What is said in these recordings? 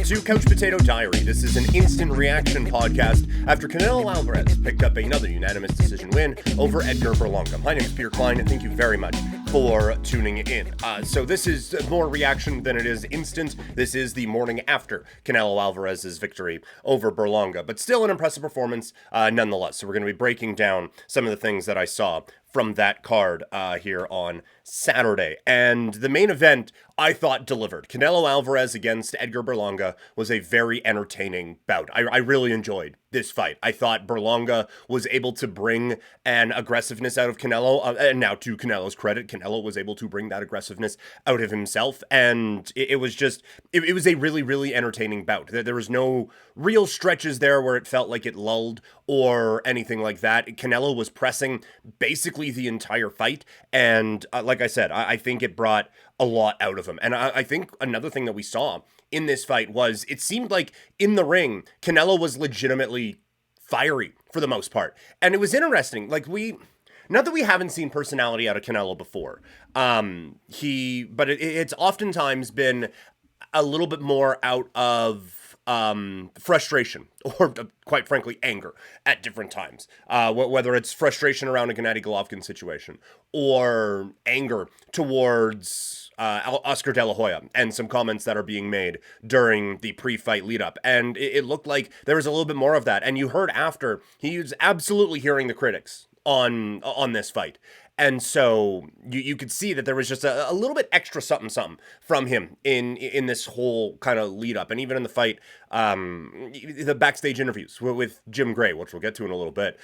to Couch Potato Diary. This is an instant reaction podcast after Canelo Alvarez picked up another unanimous decision win over Edgar Berlanga. My name is Peter Klein, and thank you very much for tuning in. So this is more reaction than it is instant. This is the morning after Canelo Alvarez's victory over Berlanga, but still an impressive performance nonetheless. So we're going to be breaking down some of the things that I saw from that card here on Saturday. And the main event, I thought, delivered. Canelo Alvarez against Edgar Berlanga was a very entertaining bout. I really enjoyed this fight. I thought Berlanga was able to bring an aggressiveness out of Canelo, and now to Canelo's credit, Canelo was able to bring that aggressiveness out of himself, and it was a really, really entertaining bout. There was no real stretches there where it felt like it lulled or anything like that. Canelo was pressing basically the entire fight, and like I said, I think it brought a lot out of him. And I think another thing that we saw in this fight was it seemed like in the ring, Canelo was legitimately fiery for the most part. And it was interesting. Like not that we haven't seen personality out of Canelo before. But it's oftentimes been a little bit more out of frustration or quite frankly anger at different times, whether it's frustration around a Gennady Golovkin situation or anger towards Oscar De La Hoya and some comments that are being made during the pre-fight lead up, and it looked like there was a little bit more of that. And you heard after, he was absolutely hearing the critics on this fight. And so you could see that there was just a little bit extra something from him in this whole kind of lead up. And even in the fight, the backstage interviews with Jim Gray, which we'll get to in a little bit,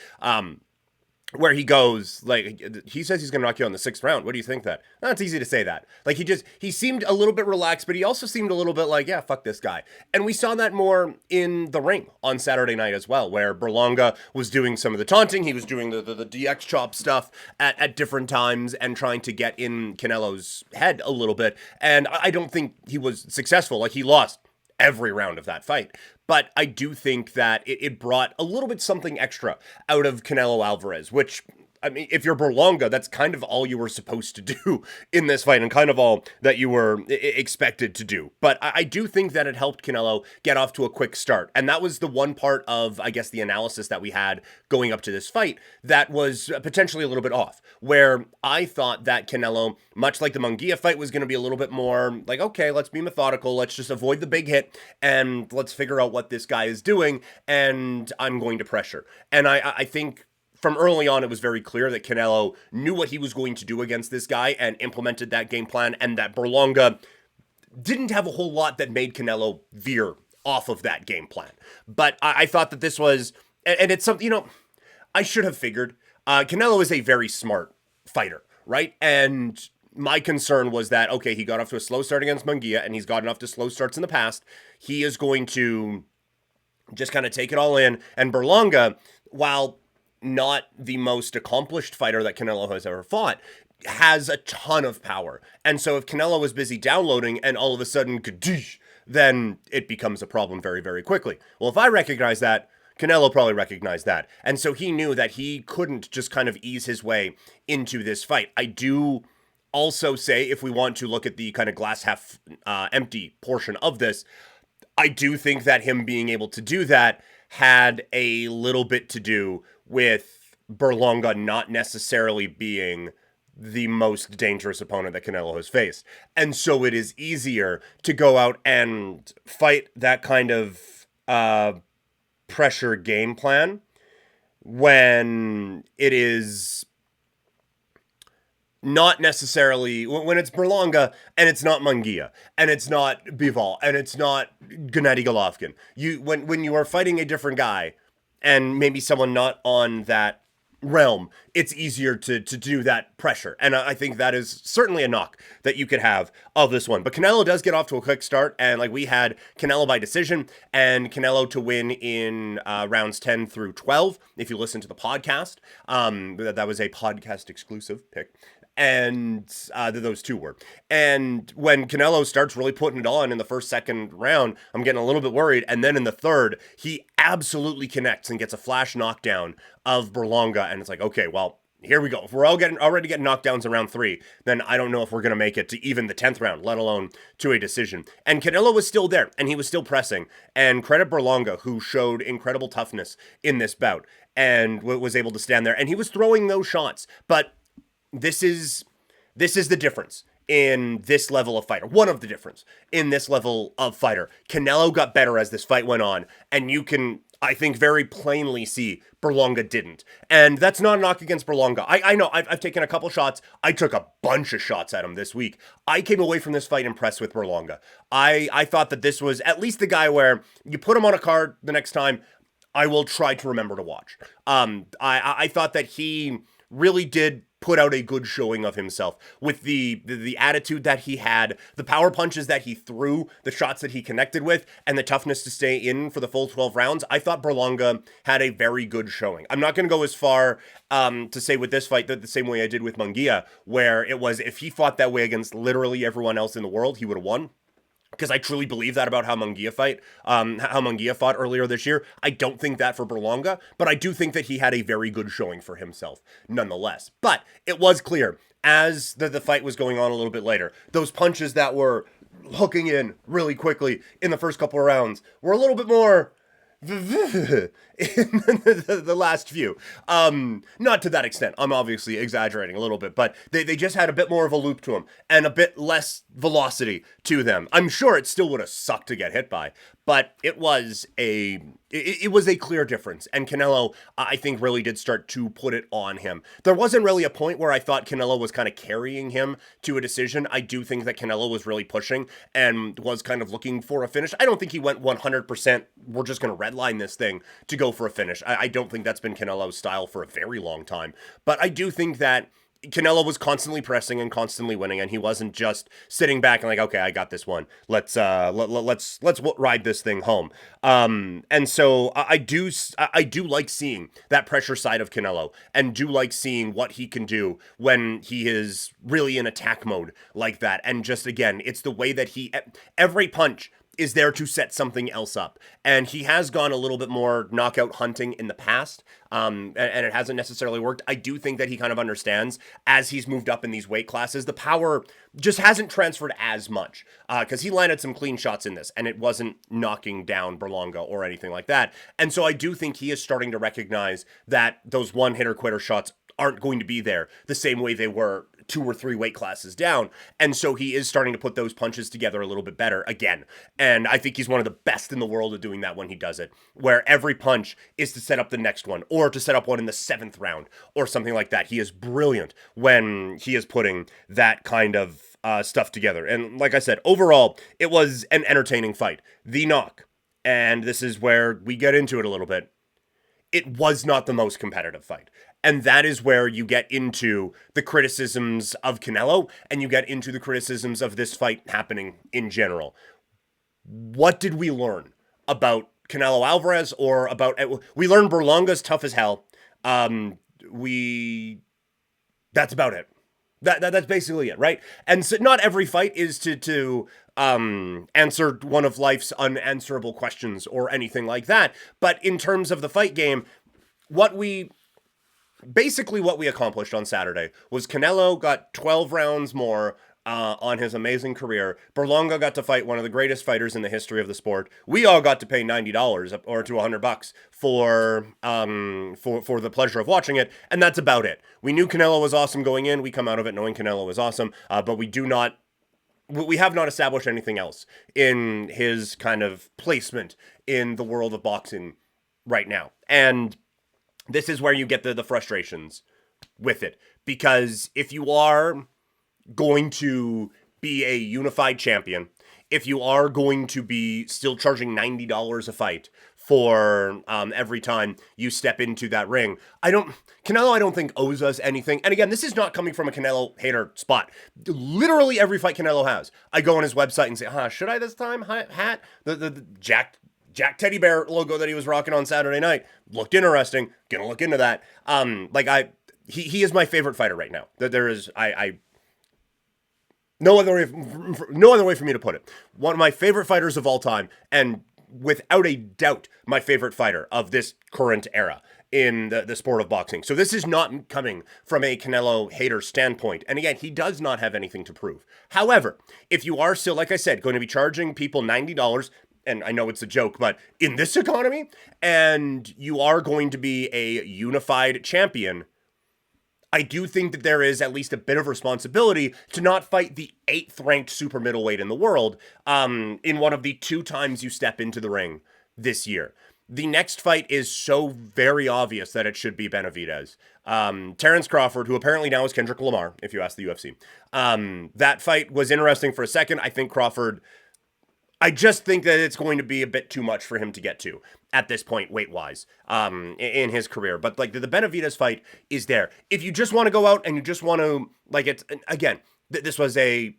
where he goes, like, he says he's going to knock you out in the 6th round. What do you think that? No, it's easy to say that. Like, he seemed a little bit relaxed, but he also seemed a little bit like, yeah, fuck this guy. And we saw that more in the ring on Saturday night as well, where Berlanga was doing some of the taunting. He was doing the DX chop stuff at different times and trying to get in Canelo's head a little bit. And I don't think he was successful. Like, he lost every round of that fight. But I do think that it brought a little bit something extra out of Canelo Alvarez, which, I mean, if you're Berlanga, that's kind of all you were supposed to do in this fight and kind of all that you were expected to do. But I do think that it helped Canelo get off to a quick start. And that was the one part of, I guess, the analysis that we had going up to this fight that was potentially a little bit off, where I thought that Canelo, much like the Munguia fight, was going to be a little bit more like, okay, let's be methodical. Let's just avoid the big hit and let's figure out what this guy is doing. And I'm going to pressure. And I think from early on, it was very clear that Canelo knew what he was going to do against this guy and implemented that game plan, and that Berlanga didn't have a whole lot that made Canelo veer off of that game plan. But I thought that this was, and it's something, I should have figured. Canelo is a very smart fighter, right? And my concern was that, okay, he got off to a slow start against Munguia, and he's gotten off to slow starts in the past. He is going to just kind of take it all in. And Berlanga, while not the most accomplished fighter that Canelo has ever fought, has a ton of power. And so if Canelo was busy downloading and all of a sudden, kadoosh, then it becomes a problem very, very quickly. Well, if I recognize that, Canelo probably recognized that. And so he knew that he couldn't just kind of ease his way into this fight. I do also say, if we want to look at the kind of glass half empty portion of this, I do think that him being able to do that had a little bit to do with Berlanga not necessarily being the most dangerous opponent that Canelo has faced. And so it is easier to go out and fight that kind of pressure game plan when it is not necessarily, when it's Berlanga and it's not Munguia and it's not Bivol and it's not Gennady Golovkin. When you are fighting a different guy and maybe someone not on that realm, it's easier to do that pressure. And I think that is certainly a knock that you could have of this one. But Canelo does get off to a quick start, and like we had Canelo by decision and Canelo to win in rounds 10 through 12. If you listen to the podcast, that was a podcast exclusive pick. And those two were. And when Canelo starts really putting it on in the first, second round, I'm getting a little bit worried. And then in the third, he absolutely connects and gets a flash knockdown of Berlanga. And it's like, okay, well, here we go. If we're already getting knockdowns in round 3, then I don't know if we're going to make it to even the 10th round, let alone to a decision. And Canelo was still there, and he was still pressing. And credit Berlanga, who showed incredible toughness in this bout and was able to stand there. And he was throwing those shots. But this is the difference in this level of fighter. One of the difference in this level of fighter. Canelo got better as this fight went on, and you can, I think, very plainly see Berlanga didn't. And that's not a knock against Berlanga. I know, I've taken a couple shots. I took a bunch of shots at him this week. I came away from this fight impressed with Berlanga. I thought that this was at least the guy where you put him on a card the next time, I will try to remember to watch. I thought that he really did put out a good showing of himself with the attitude that he had, the power punches that he threw, the shots that he connected with, and the toughness to stay in for the full 12 rounds. I thought Berlanga had a very good showing. I'm not going to go as far to say with this fight that the same way I did with Munguia, where it was if he fought that way against literally everyone else in the world, he would have won. Because I truly believe that about how Munguia fought earlier this year. I don't think that for Berlanga, but I do think that he had a very good showing for himself, nonetheless. But it was clear, as the fight was going on a little bit later, those punches that were hooking in really quickly in the first couple of rounds were a little bit more in the last few. Not to that extent. I'm obviously exaggerating a little bit, but they just had a bit more of a loop to them and a bit less velocity to them. I'm sure it still would have sucked to get hit by, but it was a clear difference. And Canelo, I think, really did start to put it on him. There wasn't really a point where I thought Canelo was kind of carrying him to a decision. I do think that Canelo was really pushing and was kind of looking for a finish. I don't think he went 100%. We're just going to redline this thing to go for a finish. I don't think that's been Canelo's style for a very long time. But I do think that Canelo was constantly pressing and constantly winning, and he wasn't just sitting back and like, okay, I got this one. Let's ride this thing home. And so I do like seeing that pressure side of Canelo, and do like seeing what he can do when he is really in attack mode like that. And just again, it's the way that every punch is there to set something else up. And he has gone a little bit more knockout hunting in the past, and it hasn't necessarily worked. I do think that he kind of understands, as he's moved up in these weight classes, the power just hasn't transferred as much, because he landed some clean shots in this, and it wasn't knocking down Berlanga or anything like that. And so I do think he is starting to recognize that those one-hitter-quitter shots aren't going to be there the same way they were 2 or 3 weight classes down. And so he is starting to put those punches together a little bit better again. And I think he's one of the best in the world at doing that when he does it, where every punch is to set up the next one, or to set up one in the 7th round or something like that. He is brilliant when he is putting that kind of stuff together. And like I said, overall, it was an entertaining fight. The knock, and this is where we get into it a little bit, it was not the most competitive fight. And that is where you get into the criticisms of Canelo, and you get into the criticisms of this fight happening in general. What did we learn about Canelo Alvarez, or about... We learned Berlanga's tough as hell. That's about it. That's basically it, right? And so not every fight is to answer one of life's unanswerable questions or anything like that. But in terms of the fight game, what we accomplished on Saturday was Canelo got 12 rounds more on his amazing career. Berlanga got to fight one of the greatest fighters in the history of the sport. We all got to pay $90 or to $100 for the pleasure of watching it, and that's about it. We knew Canelo was awesome going in. We come out of it knowing Canelo was awesome, but we have not established anything else in his kind of placement in the world of boxing right now. And this is where you get the frustrations with it. Because if you are going to be a unified champion, if you are going to be still charging $90 a fight for every time you step into that ring, Canelo, I don't think owes us anything. And again, this is not coming from a Canelo hater spot. Literally every fight Canelo has, I go on his website and say, should I this time? Hat? The Jack Teddy Bear logo that he was rocking on Saturday night looked interesting. Gonna look into that. He is my favorite fighter right now. There is no other way for me to put it. One of my favorite fighters of all time, and without a doubt, my favorite fighter of this current era. in the sport of boxing. So this is not coming from a Canelo hater standpoint. And again, he does not have anything to prove. However, if you are still, like I said, going to be charging people $90, and I know it's a joke, but in this economy, and you are going to be a unified champion, I do think that there is at least a bit of responsibility to not fight the 8th ranked super middleweight in the world in one of the 2 times you step into the ring this year. The next fight is so very obvious that it should be Benavidez. Terrence Crawford, who apparently now is Kendrick Lamar, if you ask the UFC. That fight was interesting for a second. I think Crawford, I just think that it's going to be a bit too much for him to get to at this point, weight-wise, in his career. But, like, the Benavidez fight is there. If you just want to go out and you just want to, like, it's, again, this was an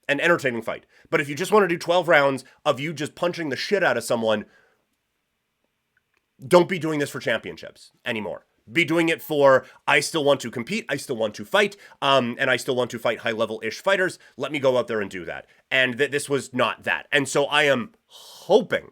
entertaining fight. But if you just want to do 12 rounds of you just punching the shit out of someone, don't be doing this for championships anymore. Be doing it for, I still want to compete, I still want to fight, and I still want to fight high-level-ish fighters. Let me go out there and do that. And this was not that. And so I am hoping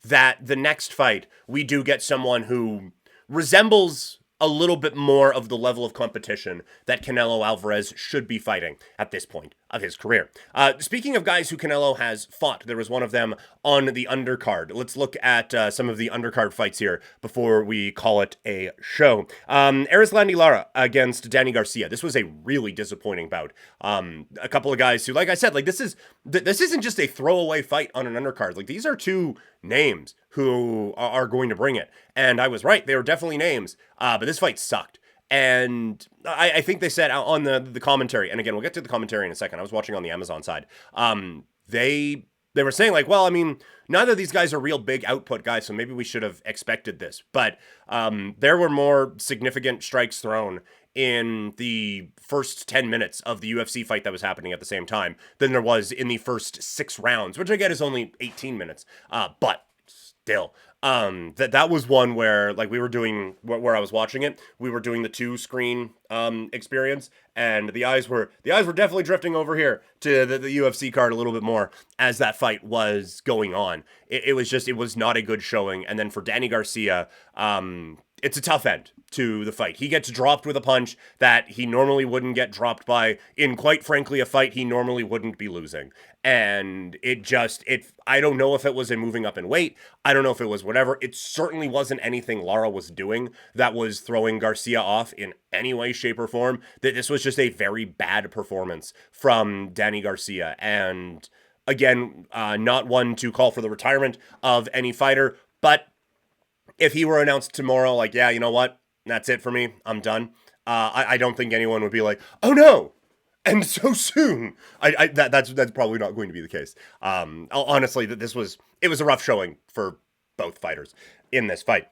that the next fight, we do get someone who resembles a little bit more of the level of competition that Canelo Alvarez should be fighting at this point of his career. Speaking of guys who Canelo has fought, there was one of them on the undercard. Let's look at some of the undercard fights here before we call it a show. Erislandy Lara against Danny Garcia. This was a really disappointing bout. A couple of guys who, like I said, like this isn't just a throwaway fight on an undercard. Like these are 2 names who are going to bring it. And I was right. They were definitely names. But this fight sucked. And I think they said on the commentary, and again, we'll get to the commentary in a second. I was watching on the Amazon side. They were saying like, well, I mean, neither of these guys are real big output guys, so maybe we should have expected this. But there were more significant strikes thrown in the first 10 minutes of the UFC fight that was happening at the same time than there was in the first 6 rounds, which I get is only 18 minutes. But still, that was one where, like, we were doing, where I was watching it, we were doing the 2-screen experience, and the eyes were definitely drifting over here to the UFC card a little bit more as that fight was going on. It was not a good showing. And then for Danny Garcia, it's a tough end to the fight. He gets dropped with a punch that he normally wouldn't get dropped by in, quite frankly, a fight he normally wouldn't be losing. And I don't know if it was a moving up in weight. I don't know if it was whatever. It certainly wasn't anything Lara was doing that was throwing Garcia off in any way, shape, or form. That this was just a very bad performance from Danny Garcia. And again, not one to call for the retirement of any fighter, but if he were announced tomorrow, like, yeah, you know what? That's it for me. I'm done. I don't think anyone would be like, oh no, and so soon. That's probably not going to be the case. Honestly, it was a rough showing for both fighters in this fight.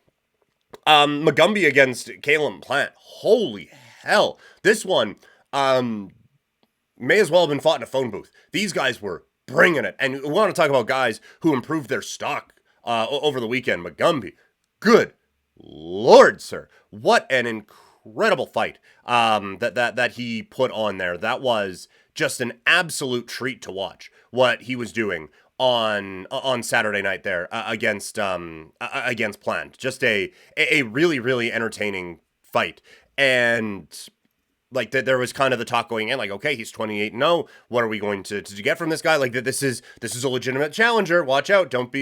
Magumby against Caleb Plant. Holy hell. This one may as well have been fought in a phone booth. These guys were bringing it. And we want to talk about guys who improved their stock over the weekend. Magumby. Good Lord, sir. What an incredible fight that he put on there. That was just an absolute treat to watch what he was doing on Saturday night there against Plant. Just a really, really entertaining fight. And like there was kind of the talk going in, like, okay, he's 28-0. What are we going to get from this guy? Like this is a legitimate challenger. Watch out! Don't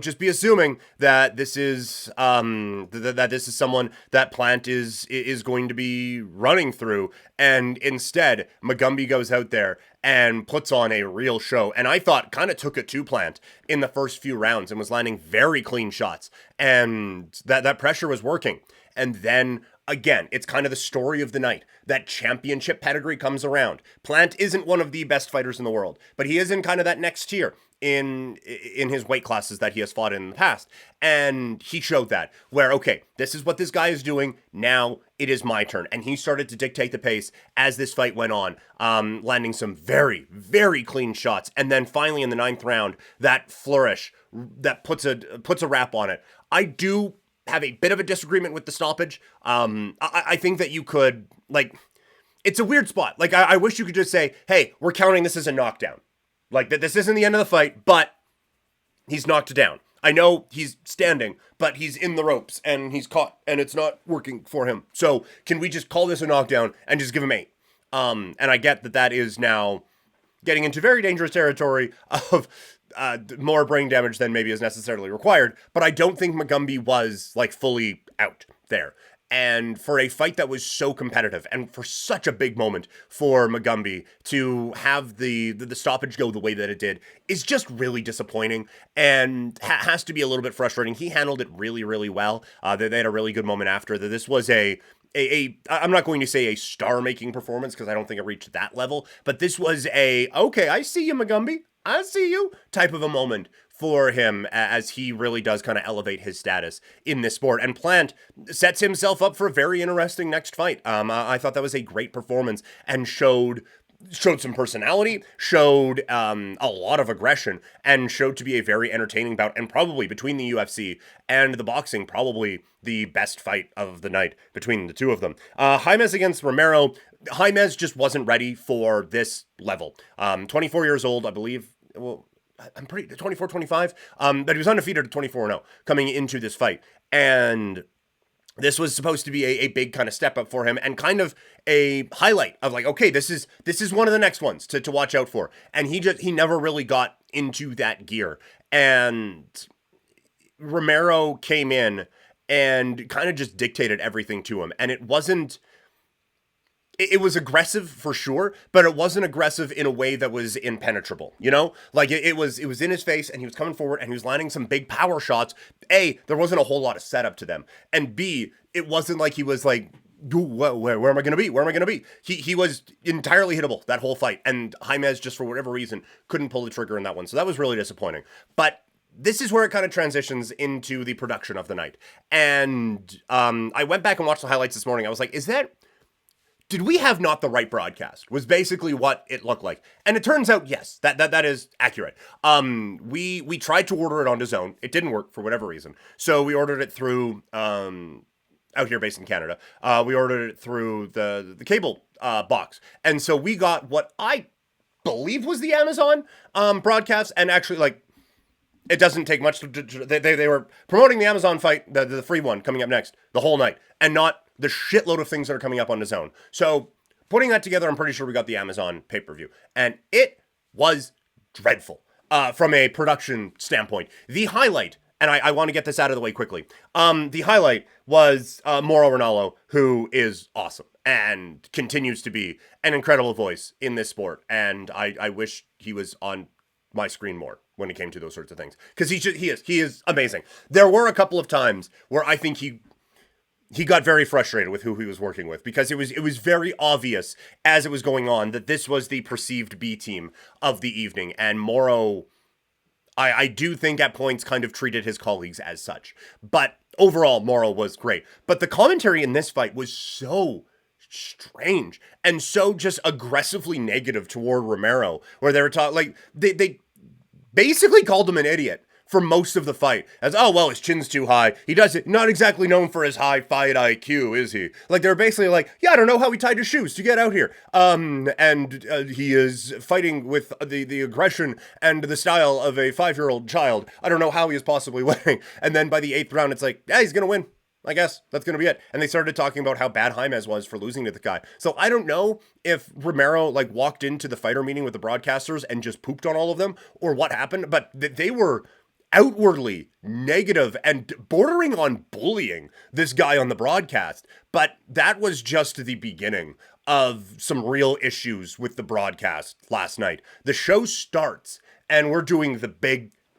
just be assuming that this is that this is someone that Plant is going to be running through. And instead, Magumby goes out there and puts on a real show. And I thought kind of took it to Plant in the first few rounds and was landing very clean shots. And that pressure was working. And then again, it's kind of the story of the night. That championship pedigree comes around. Plant isn't one of the best fighters in the world, but he is in kind of that next tier in his weight classes that he has fought in the past. And he showed that, where, okay, this is what this guy is doing. Now it is my turn. And he started to dictate the pace as this fight went on, landing some very, very clean shots. And then finally in the 9th round, that flourish that puts a wrap on it. I do have a bit of a disagreement with the stoppage. I think that you could, like, it's a weird spot. Like, I wish you could just say, hey, we're counting this as a knockdown. Like, that this isn't the end of the fight, but he's knocked down. I know he's standing, but he's in the ropes and he's caught and it's not working for him. So can we just call this a knockdown and just give him 8? And I get that that is now getting into very dangerous territory of more brain damage than maybe is necessarily required. But I don't think Magumby was like fully out there. And for a fight that was so competitive and for such a big moment for Magumby to have the stoppage go the way that it did is just really disappointing and has to be a little bit frustrating. He handled it really, really well. They had a really good moment after that. This was I'm not going to say a star-making performance because I don't think it reached that level, but this was okay, I see you, Magumby. I see you type of a moment for him as he really does kind of elevate his status in this sport. And Plant sets himself up for a very interesting next fight. I thought that was a great performance and showed some personality, showed a lot of aggression, and showed to be a very entertaining bout, and probably between the UFC and the boxing, probably the best fight of the night between the two of them. Jaimes against Romero. Jaimes just wasn't ready for this level. 24 years old, I believe. Well, I'm pretty 24, 25. But he was undefeated at 24-0 coming into this fight. And this was supposed to be a big kind of step up for him and kind of a highlight of like, okay, this is one of the next ones to watch out for. And he never really got into that gear. And Romero came in and kind of just dictated everything to him. And it was aggressive for sure, but it wasn't aggressive in a way that was impenetrable, you know? Like it was in his face and he was coming forward and he was landing some big power shots. A, there wasn't a whole lot of setup to them. And B, it wasn't like he was like, where am I going to be? Where am I going to be? He was entirely hittable that whole fight. And Jaimes, just for whatever reason, couldn't pull the trigger in that one. So that was really disappointing. But this is where it kind of transitions into the production of the night. And I went back and watched the highlights this morning. I was like, did we have not the right broadcast? Was basically what it looked like. And it turns out, yes, that is accurate. We tried to order it on DAZN. It didn't work for whatever reason. So we ordered it through, out here based in Canada, we ordered it through the cable box. And so we got what I believe was the Amazon broadcast. And actually, like, it doesn't take much they were promoting the Amazon fight, the free one coming up next, the whole night. And not the shitload of things that are coming up on DAZN. So putting that together, I'm pretty sure we got the Amazon pay-per-view. And it was dreadful from a production standpoint. The highlight, and I want to get this out of the way quickly. The highlight was Mauro Ranallo, who is awesome and continues to be an incredible voice in this sport. And I wish he was on my screen more when it came to those sorts of things. Because he is amazing. There were a couple of times where I think he got very frustrated with who he was working with because it was very obvious as it was going on that this was the perceived B team of the evening. And Mauro, I do think at points kind of treated his colleagues as such. But overall, Mauro was great. But the commentary in this fight was so strange and so just aggressively negative toward Romero, where they were talking, like, they basically called him an idiot for most of the fight. As, oh, well, his chin's too high. He doesn't, not exactly known for his high fight IQ, is he? Like, they're basically like, yeah, I don't know how he tied his shoes to get out here. And he is fighting with the aggression and the style of a 5-year-old child. I don't know how he is possibly winning. And then by the 8th round, it's like, yeah, he's going to win. I guess that's going to be it. And they started talking about how bad Jaimes was for losing to the guy. So I don't know if Romero like walked into the fighter meeting with the broadcasters and just pooped on all of them or what happened, but they were outwardly negative and bordering on bullying this guy on the broadcast. But that was just the beginning of some real issues with the broadcast last night. The show starts and we're doing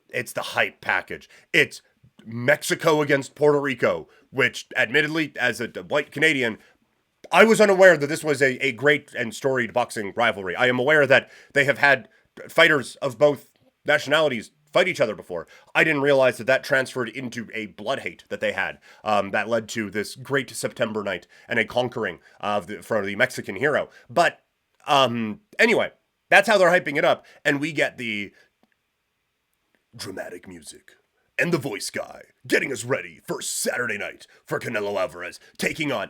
it's the hype package. It's Mexico against Puerto Rico, which admittedly, as a white Canadian, I was unaware that this was a great and storied boxing rivalry. I am aware that they have had fighters of both nationalities fight each other before. I didn't realize that transferred into a blood hate that they had that led to this great September night and a conquering for the Mexican hero. But anyway, that's how they're hyping it up. And we get the dramatic music and the voice guy getting us ready for Saturday night for Canelo Alvarez taking on...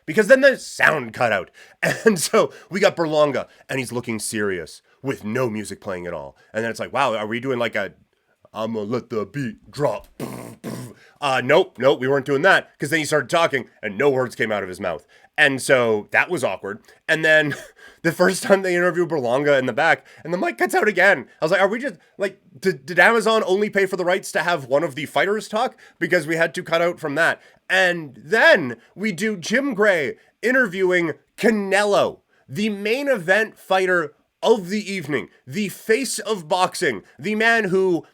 Because then the sound cut out. And so we got Berlanga, and he's looking serious with no music playing at all. And then it's like, wow, are we doing like a, I'm gonna let the beat drop. Nope, we weren't doing that. Because then he started talking and no words came out of his mouth. And so that was awkward. And then the first time they interviewed Berlanga in the back and the mic cuts out again. I was like, are we just like, did Amazon only pay for the rights to have one of the fighters talk? Because we had to cut out from that. And then we do Jim Gray interviewing Canelo, the main event fighter of the evening, the face of boxing, the man who,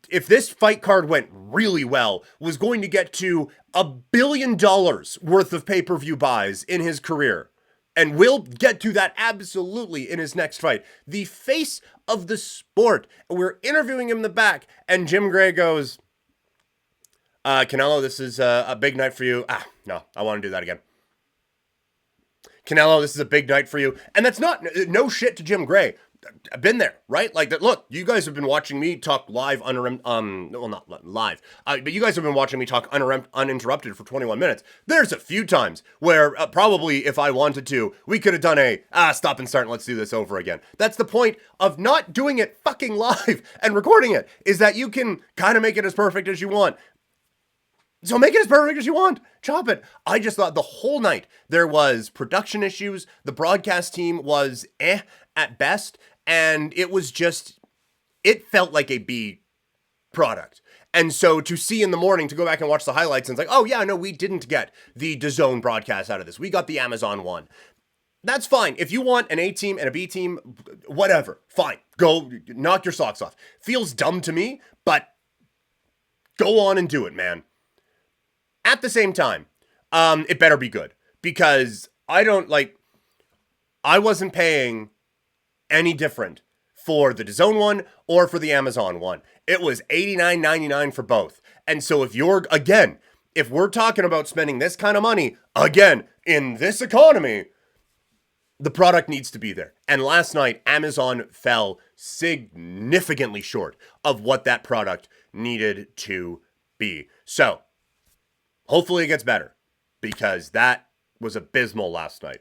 if this fight card went really well, was going to get to $1 billion worth of pay-per-view buys in his career. And we'll get to that absolutely in his next fight. The face of the sport. We're interviewing him in the back, and Jim Gray goes, Canelo, this is a big night for you. No, I want to do that again. Canelo, this is a big night for you. And that's no shit to Jim Gray. I've been there, right? Like, look, you guys have been watching me talk live, well, not live, but you guys have been watching me talk uninterrupted for 21 minutes. There's a few times where probably if I wanted to, we could have done stop and start and let's do this over again. That's the point of not doing it fucking live and recording it, is that you can kind of make it as perfect as you want. So make it as perfect as you want. Chop it. I just thought the whole night there was production issues. The broadcast team was at best. And it was just, it felt like a B product. And so to see in the morning, to go back and watch the highlights, and it's like, oh yeah, no, we didn't get the DAZN broadcast out of this. We got the Amazon one. That's fine. If you want an A team and a B team, whatever, fine. Go knock your socks off. Feels dumb to me, but go on and do it, man. At the same time, it better be good, because I wasn't paying any different for the DAZN one or for the Amazon one. It was $89.99 for both. And so if we're talking about spending this kind of money, again, in this economy, the product needs to be there. And last night, Amazon fell significantly short of what that product needed to be. So hopefully it gets better, because that was abysmal last night.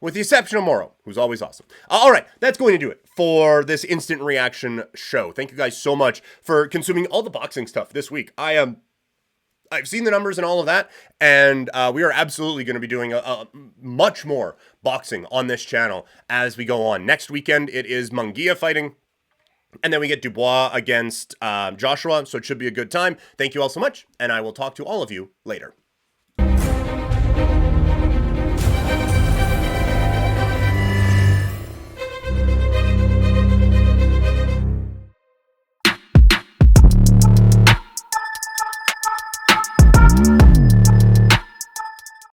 With the exception of Morrow, who's always awesome. All right, that's going to do it for this instant reaction show. Thank you guys so much for consuming all the boxing stuff this week. I've seen the numbers and all of that, and we are absolutely going to be doing a much more boxing on this channel as we go on. Next weekend, it is Munguia fighting, and then we get Dubois against Joshua, so it should be a good time. Thank you all so much, and I will talk to all of you later.